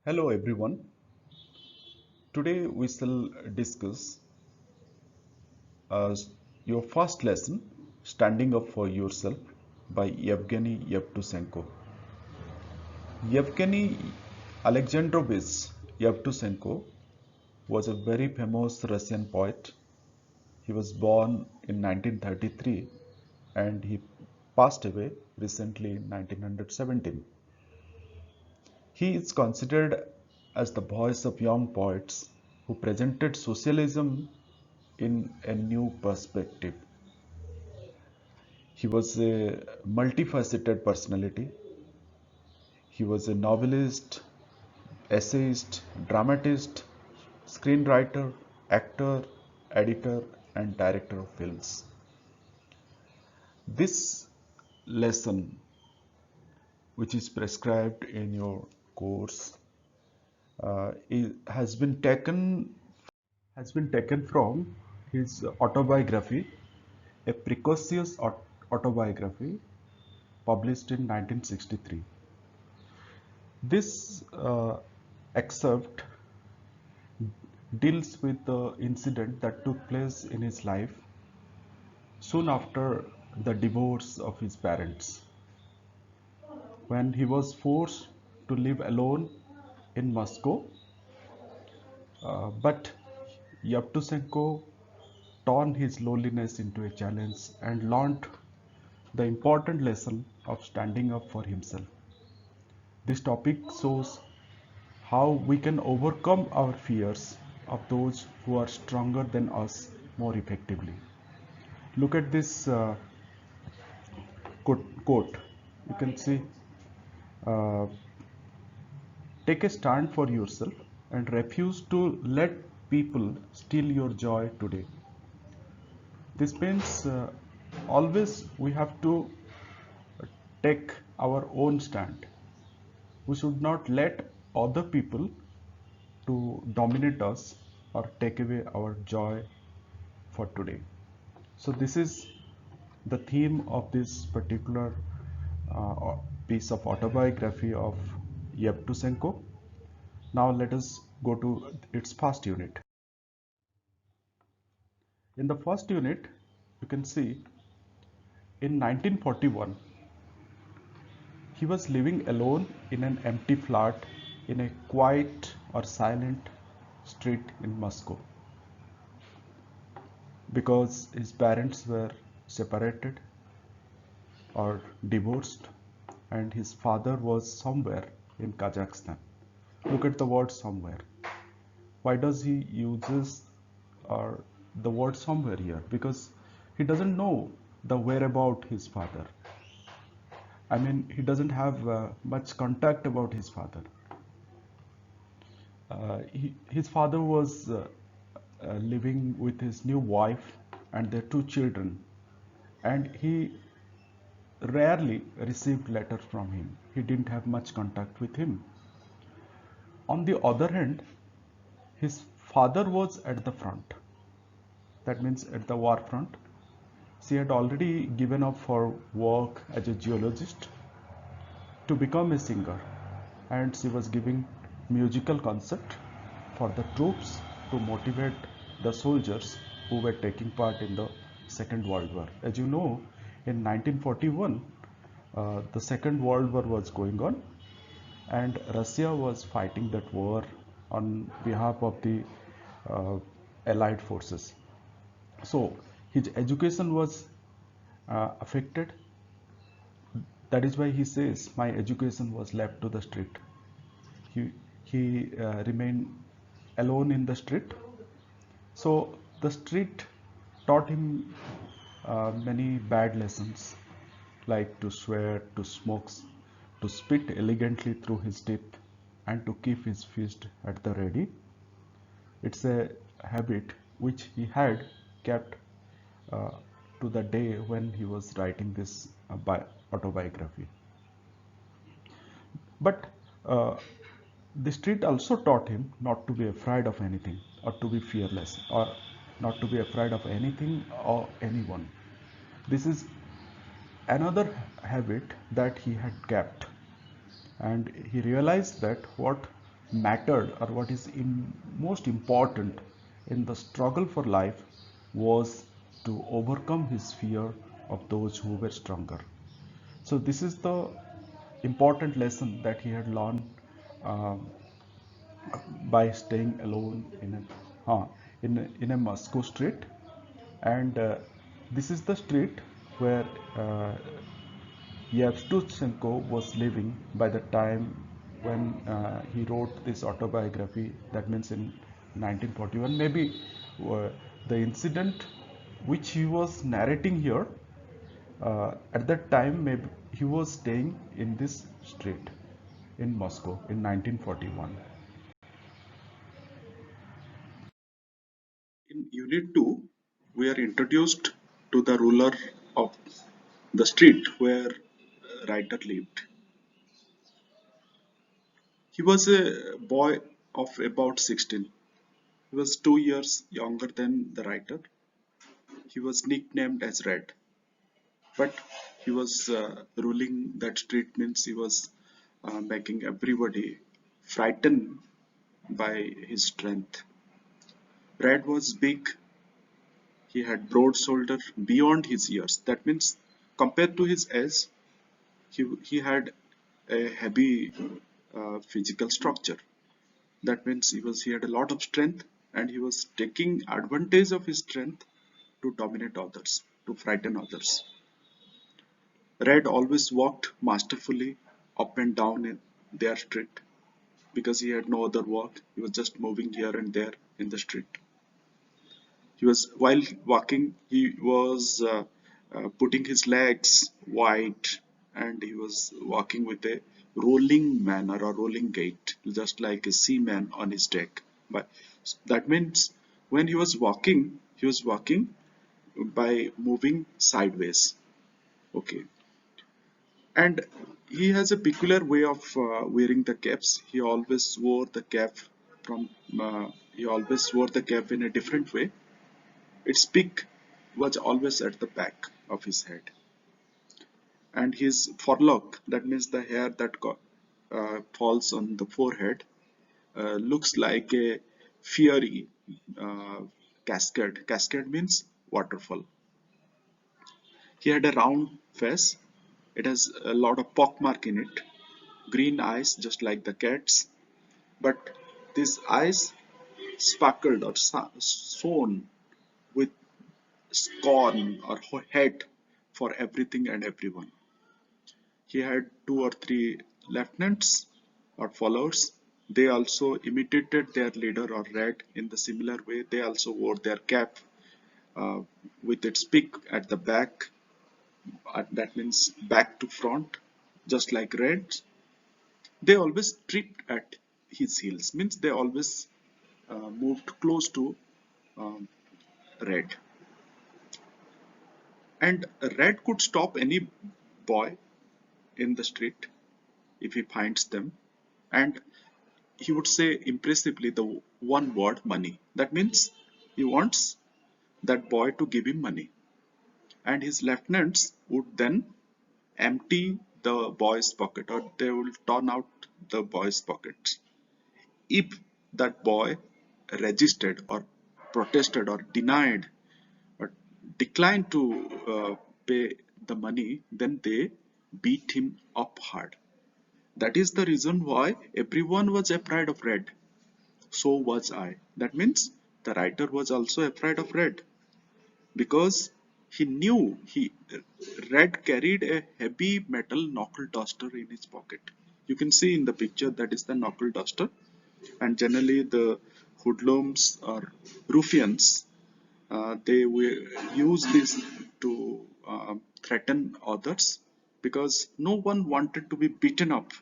Hello everyone. Today we shall discuss uh, your first lesson, Standing Up for Yourself by Yevgeny Yevtushenko. Yevgeny Alexandrovich Yevtushenko was a very famous Russian poet. He was born in 1933 and he passed away recently in 1917. He is considered as the voice of young poets who presented socialism in a new perspective. He was a multifaceted personality. He was a novelist, essayist, dramatist, screenwriter, actor, editor, and director of films. This lesson, which is prescribed in your course, has been taken from his autobiography, a precocious autobiography published in 1963. This excerpt deals with the incident that took place in his life soon after the divorce of his parents, when he was forced to live alone in Moscow. But Yevtushenko turned his loneliness into a challenge and learned the important lesson of standing up for himself. This topic shows how we can overcome our fears of those who are stronger than us more effectively. Look at this quote. You can see, uh, take a stand for yourself and refuse to let people steal your joy today. This means always we have to take our own stand. We should not let other people to dominate us or take away our joy for today. So this is the theme of this particular piece of autobiography of Yevtushenko. Now let us go to its first unit. In the first unit, you can see in 1941, he was living alone in an empty flat in a quiet or silent street in Moscow because his parents were separated or divorced and his father was somewhere in Kazakhstan. Look at the word somewhere. Why does he uses the word somewhere here? Because he doesn't know the whereabout his father. I mean, he doesn't have much contact about his father. His father was living with his new wife and their two children, and he rarely received letters from him. He didn't have much contact with him. On the other hand, his father was at the front. That means at the war front. She had already given up for work as a geologist to become a singer, and she was giving musical concert for the troops to motivate the soldiers who were taking part in the Second World War. As you know, in 1941, the Second World War was going on, and Russia was fighting that war on behalf of the uh, Allied forces. So his education was affected. That is why he says, my education was left to the street. He remained alone in the street. So the street taught him many bad lessons, like to swear, to smoke, to spit elegantly through his teeth, and to keep his fist at the ready. It's a habit which he had kept uh, to the day when he was writing this autobiography. But uh, the street also taught him not to be afraid of anything or to be fearless or not to be afraid of anything or anyone. This is another habit that he had kept, and he realized that what mattered, or what is most important in the struggle for life, was to overcome his fear of those who were stronger. So this is the important lesson that he had learned uh, by staying alone in a Moscow street, and this is the street where Yevtushenko was living by the time when he wrote this autobiography. That means in 1941. Maybe the incident which he was narrating here, at that time, maybe he was staying in this street in Moscow in 1941. In Unit 2, we are introduced to the ruler of the street where writer lived. He was a boy of about 16. He was 2 years younger than the writer. He was nicknamed as Red, but he was ruling that street means he was making everybody frightened by his strength. Red was big. He had broad shoulder beyond his years. That means compared to his age, he had a heavy physical structure. That means he had a lot of strength, and he was taking advantage of his strength to dominate others, to frighten others. Red always walked masterfully up and down in their street because he had no other work. He was just moving here and there in the street. He was while walking, he was putting his legs wide, and he was walking with a rolling manner or rolling gait, just like a seaman on his deck. But that means when he was walking by moving sideways. Okay, and he has a peculiar way of wearing the caps. From he always wore the cap in a different way. Its peak was always at the back of his head, and his forelock, that means the hair that falls on the forehead, looks like a fiery uh, cascade. Cascade means waterfall. He had a round face. It has a lot of pockmark in it. Green eyes, just like the cat's, but these eyes sparkled or shone with scorn or hate for everything and everyone. He had two or three lieutenants or followers. They also imitated their leader or Red in the similar way. They also wore their cap uh, with its peak at the back. That means back to front, just like Red. They always tripped at his heels. Means they always moved close to um, Red. And Red could stop any boy in the street if he finds them, and he would say impressively the one word money. That means he wants that boy to give him money, and his lieutenants would then empty the boy's pocket, or they will turn out the boy's pockets. If that boy resisted or protested or denied or declined to pay the money, then they beat him up hard. That is the reason why everyone was afraid of Red. So was I. That means the writer was also afraid of Red because he knew he Red carried a heavy metal knuckle duster in his pocket. You can see in the picture that is the knuckle duster, and generally the hoodlums or ruffians they will use this to threaten others because no one wanted to be beaten up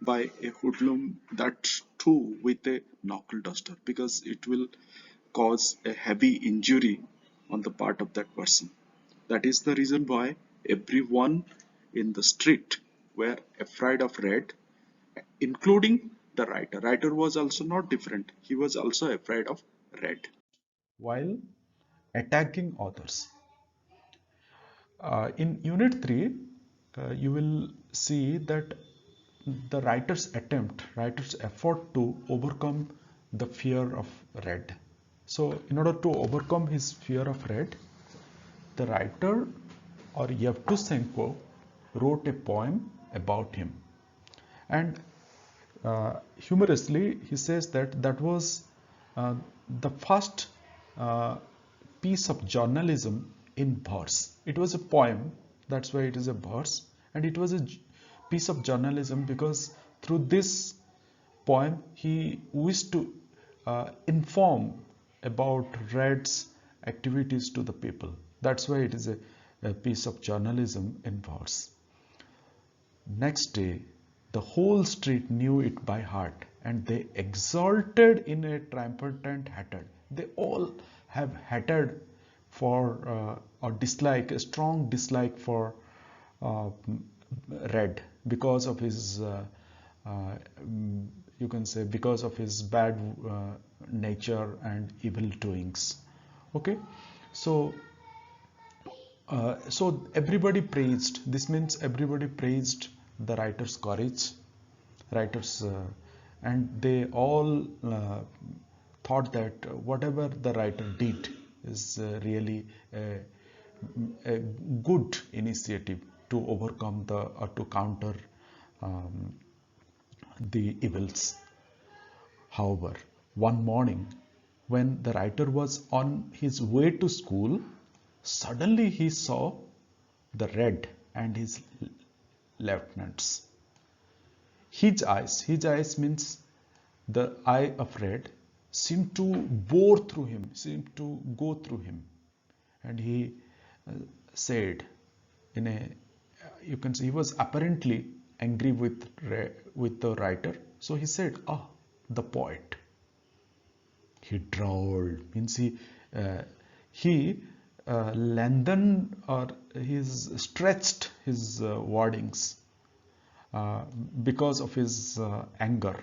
by a hoodlum, that too with a knuckle duster, because it will cause a heavy injury on the part of that person. That is the reason why everyone in the street were afraid of Red, including the writer. Writer was also not different. He was also afraid of Red. While attacking others. In Unit 3, you will see that the writer's effort to overcome the fear of red. So, in order to overcome his fear of red, the writer or Yevtushenko wrote a poem about him. And humorously, he says that that was uh, the first uh, piece of journalism in verse. It was a poem, that's why it is a verse, and it was a piece of journalism because through this poem he wished to inform about Red's activities to the people. That's why it is a piece of journalism in verse. Next day, the whole street knew it by heart, and they exulted in a triumphant hatred. They all have hatred for or dislike, a strong dislike for uh, Red because of his, you can say, because of his bad nature and evil doings. Okay, so so everybody praised. This means everybody praised the writer's courage, writers, and they all thought that whatever the writer did is really a good initiative to overcome the or to counter um, the evils. However, one morning, when the writer was on his way to school, suddenly he saw the Red and his lieutenants. His eyes means the eye of Red, seemed to bore through him, seemed to go through him. And he said, in a, you can say he was apparently angry with the writer. So he said, "Ah, the poet." He drawled, means he lengthened or he stretched his wordings uh, because of his anger,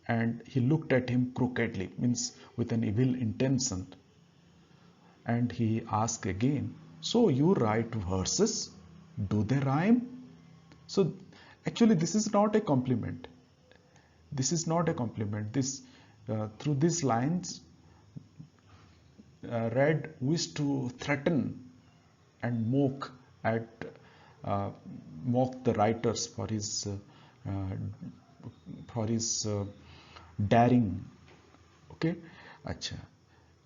and he looked at him crookedly, means with an evil intention, and he asked again, "So you write verses? Do they rhyme?" So actually, this is not a compliment. This is not a compliment. This through these lines, Red wished to threaten and at uh, mock the writers uh, for his daring. Okay, acha.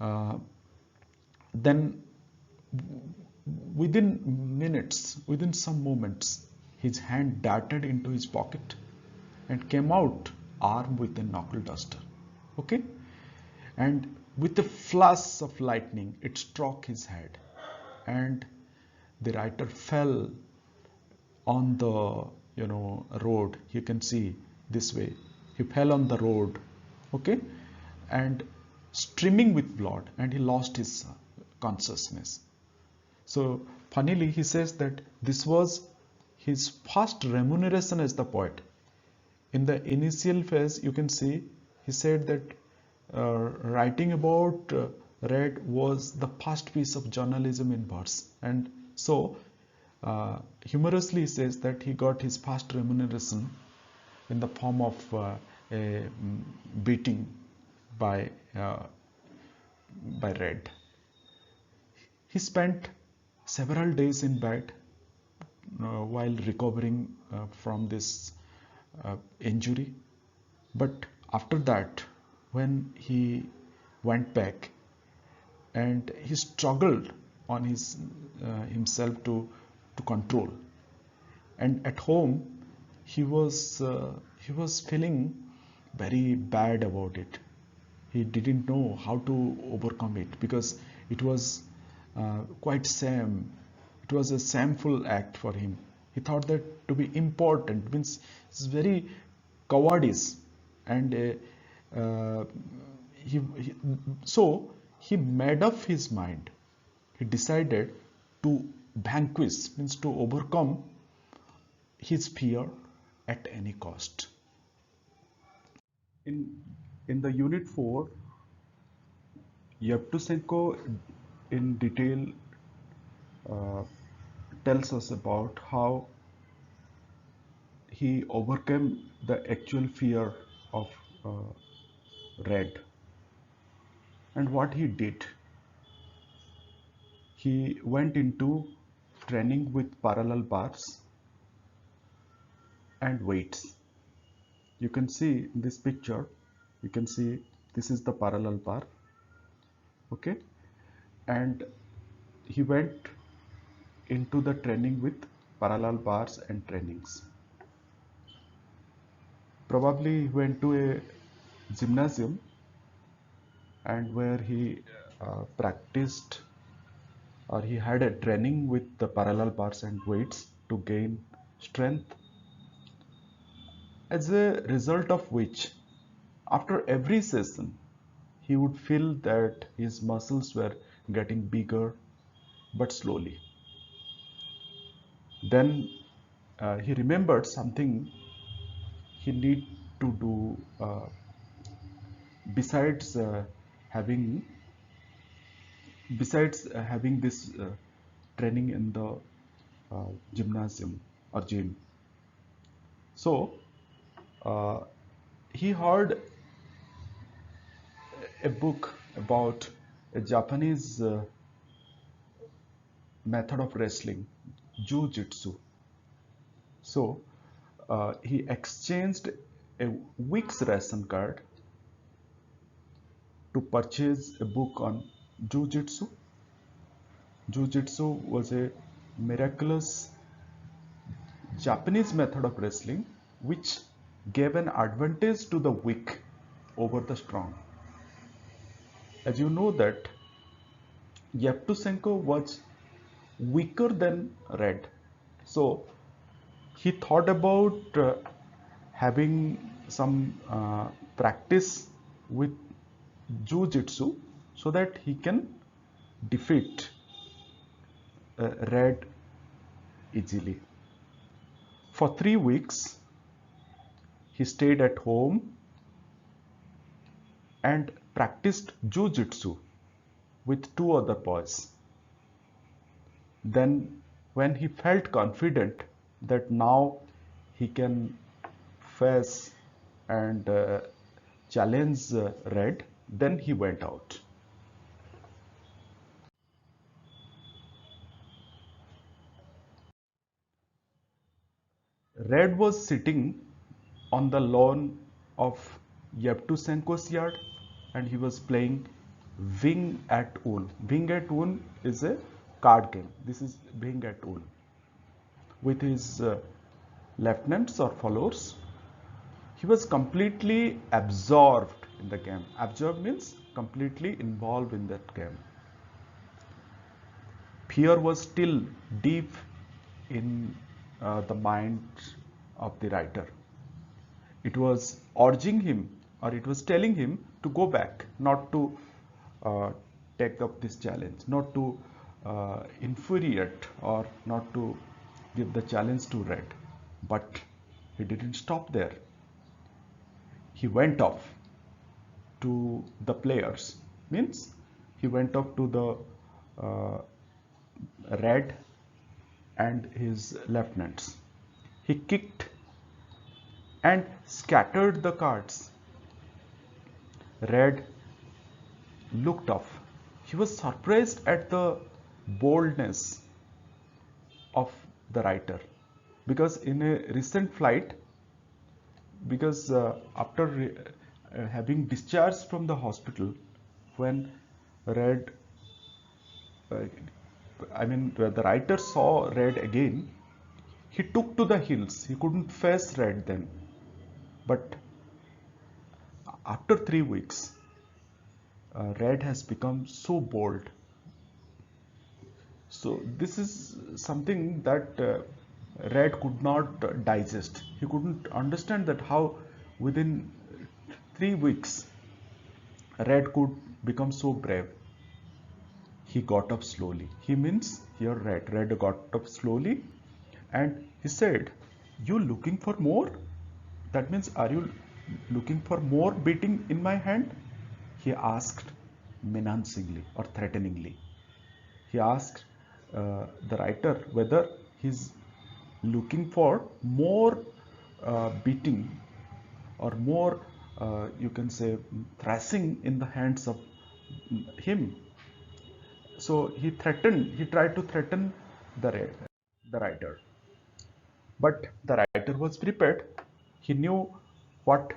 Uh, then within some moments, his hand darted into his pocket and came out armed with a knuckle duster. Okay, and with a flash of lightning, it struck his head, and the writer fell on the road. You can see this way. He fell on the road, okay, and streaming with blood, and he lost his consciousness. So funnily, he says that this was his first remuneration as the poet. In the initial phase, you can see he said that writing about Red was the first piece of journalism in verse, and so humorously he says that he got his first remuneration in the form of a beating by uh, by Red. He spent several days in bed while recovering from this injury. But after that, when he went back and he struggled on himself to control, and at home he was feeling very bad about it. He didn't know how to overcome it because it was quite shame. It was a shameful act for him. He thought that to be important means it's very cowardice, and he so he made up his mind. He decided to vanquish, means to overcome his fear at any cost. In in the unit 4, Yevtushenko in detail uh, tells us about how he overcame the actual fear of uh, Red. And what he did, he went into training with parallel bars and weights. You can see in this picture, you can see this is the parallel bar, okay, and he went into the training with parallel bars and trainings. Probably he went to a gymnasium and where he practiced, or he had a training with the parallel bars and weights to gain strength, as a result of which after every session he would feel that his muscles were getting bigger but slowly. Then he remembered something he need to do besides having having this training in the gymnasium or gym. So uh, he heard a book about a Japanese method of wrestling, Jiu-Jitsu. So he exchanged a week's ration card to purchase a book on Jiu-Jitsu. Jiu-Jitsu was a miraculous Japanese method of wrestling which gave an advantage to the weak over the strong. As you know that Yevtushenko was weaker than Red. So he thought about having some practice with Jiu-Jitsu so that he can defeat Red easily. For 3 weeks, he stayed at home and practiced Jiu-Jitsu with two other boys. Then, when he felt confident that now he can face and challenge Red, then he went out. Red was sitting on the lawn of Yevtushenko's yard and he was playing Wing at Un. Wing at Un is a card game. This is Wing at Un. With his lieutenants or followers, he was completely absorbed in the game. Absorbed means completely involved in that game. Fear was still deep in the mind of the writer. It was urging him, or it was telling him to go back, not to take up this challenge, not to infuriate or not to give the challenge to Red. But he didn't stop there. He went off to the players, means he went off to the Red and his lieutenants. He kicked and scattered the cards. Red looked off. He was surprised at the boldness of the writer, because in a recent flight, because after having discharged from the hospital, when Red uh, the writer saw Red again, he took to the hills. He couldn't face Red then. But after 3 weeks, Red has become so bold. So this is something that Red could not digest. He couldn't understand that how within 3 weeks Red could become so brave. He got up slowly. He means here Red. Red got up slowly and he said, "You looking for more? That means, are you looking for more beating in my hand?" He asked menacingly or threateningly. He asked the writer whether he's looking for more beating or more, you can say, thrashing in the hands of him. So he tried to threaten the writer. But the writer was prepared. He knew what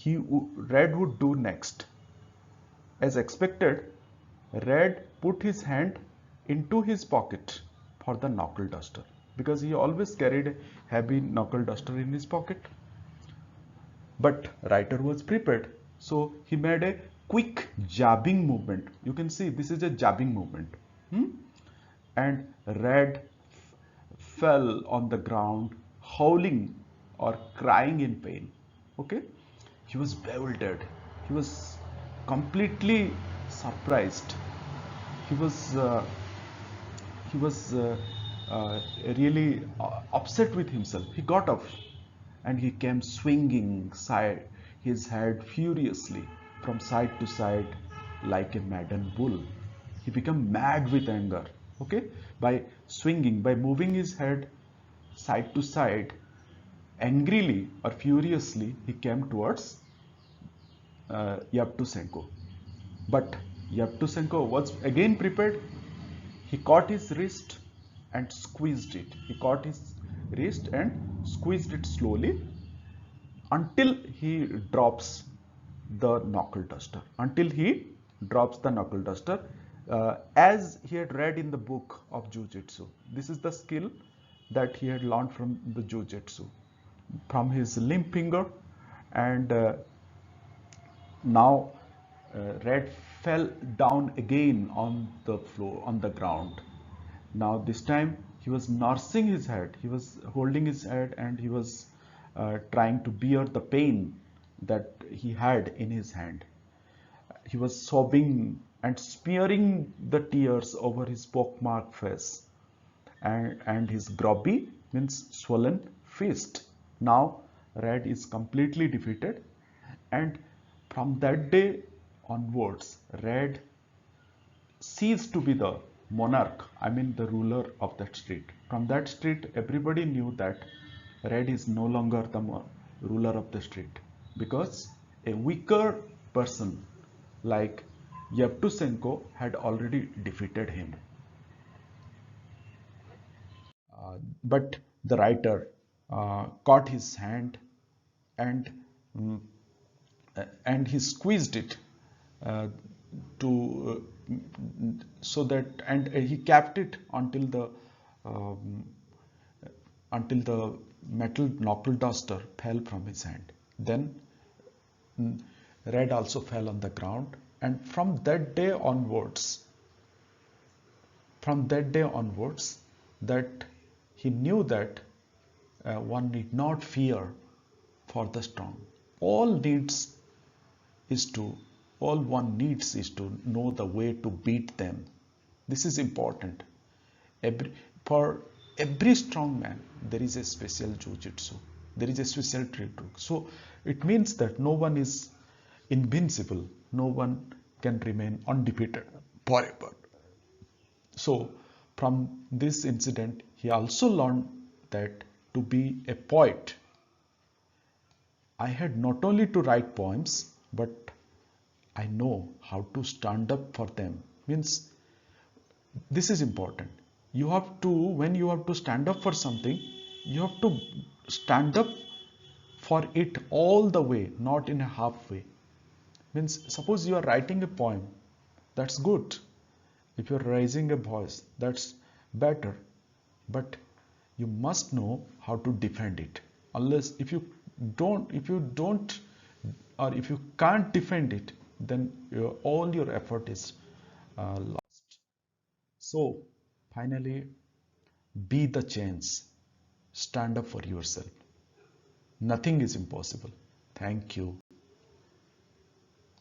Red would do next. As expected, Red put his hand into his pocket for the knuckle duster because he always carried a heavy knuckle duster in his pocket. But writer was prepared, so he made a quick jabbing movement. You can see this is a jabbing movement. And Red fell on the ground, howling or crying in pain. Okay, he was bewildered. He was completely surprised. He was uh, he was really upset with himself. He got up and he came swinging his head furiously from side to side like a maddened bull. He became mad with anger. Okay, by swinging, by moving his head side to side, angrily or furiously, he came towards Yevtushenko. But Yevtushenko was again prepared. He caught his wrist and squeezed it. He caught his wrist and squeezed it slowly until he drops the knuckle duster. Until he drops the knuckle duster, as he had read in the book of Jiu-Jitsu. This is the skill that he had learned from the Jiu-Jitsu, from his limp finger, and now Red fell down again on the floor, on the ground. Now this time he was nursing his head. He was holding his head and he was trying to bear the pain that he had in his hand. He was sobbing and smearing the tears over his pockmarked face and his grubby means swollen fist. Now Red is completely defeated, and from that day onwards, Red ceased to be the monarch, I mean the ruler of that street. From that street, everybody knew that Red is no longer the ruler of the street because a weaker person like Yevtushenko had already defeated him. But the writer caught his hand and mm, and he squeezed it uh, to so that and he capped it um, until the metal knuckle duster fell from his hand. Then Red also fell on the ground, and from that day onwards, that he knew that one need not fear for the strong. All needs is to all one needs is to know the way to beat them. This is important. Every, for every strong man, there is a special jujitsu. There is a special trick. So it means that no one is invincible. No one can remain undefeated forever. So from this incident, he also learned that to be a poet, I had not only to write poems, but I know how to stand up for them. Means this is important. You have to, when you have to stand up for something, you have to stand up for it all the way, not in a halfway. Means suppose you are writing a poem, that's good. If you're raising a voice, that's better. But you must know how to defend it. Unless if you don't, or if you can't defend it, then all your effort is lost. So finally, be the change. Stand up for yourself. Nothing is impossible. Thank you.